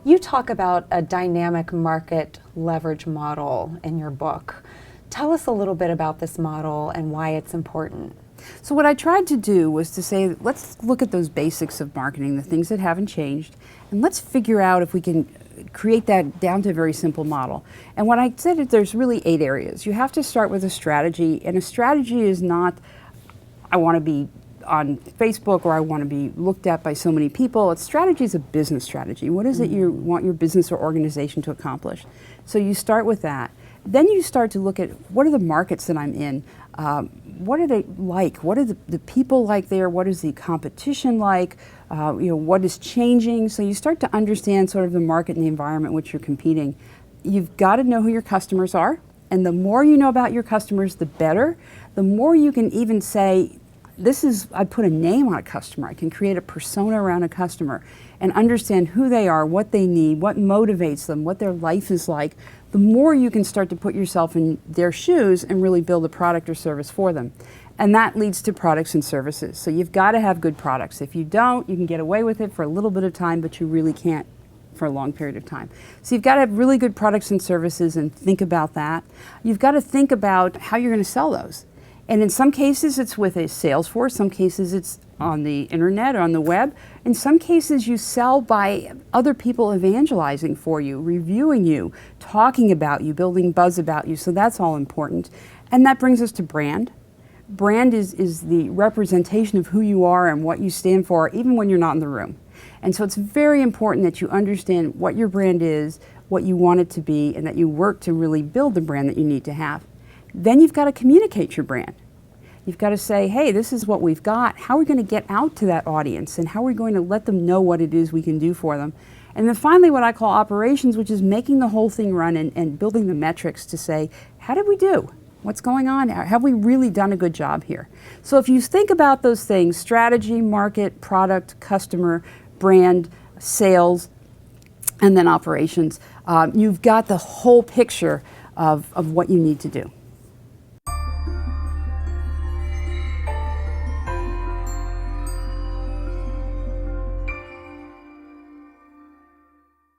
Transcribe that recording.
You talk about a dynamic market leverage model in your book. Tell us a little bit about this model and why it's important. So what I tried to do was to say, let's look at those basics of marketing, the things that haven't changed, and let's figure out if we can create that down to a very simple model. And what I said is there's really 8 areas. You have to start with a strategy, and a strategy is not, I want to be on Facebook or I want to be looked at by so many people. A strategy is a business strategy. What is it you want your business or organization to accomplish? So you start with that. Then you start to look at what are the markets that I'm in? What are they like? What are the people like there? What is the competition like? What is changing? So you start to understand sort of the market and the environment in which you're competing. You've got to know who your customers are. And the more you know about your customers, the better. The more you can even say, I put a name on a customer. I can create a persona around a customer and understand who they are, what they need, what motivates them, what their life is like. The more you can start to put yourself in their shoes and really build a product or service for them. And that leads to products and services. So you've got to have good products. If you don't, you can get away with it for a little bit of time, but you really can't for a long period of time. So you've got to have really good products and services and think about that. You've got to think about how you're going to sell those. And in some cases, it's with a sales force. Some cases, it's on the internet or on the web. In some cases, you sell by other people evangelizing for you, reviewing you, talking about you, building buzz about you. So that's all important. And that brings us to brand. Brand is the representation of who you are and what you stand for, even when you're not in the room. And so it's very important that you understand what your brand is, what you want it to be, and that you work to really build the brand that you need to have. Then you've got to communicate your brand. You've got to say, hey, this is what we've got. How are we going to get out to that audience? And how are we going to let them know what it is we can do for them? And then finally, what I call operations, which is making the whole thing run and building the metrics to say, how did we do? What's going on? Have we really done a good job here? So if you think about those things, strategy, market, product, customer, brand, sales, and then operations, you've got the whole picture of what you need to do.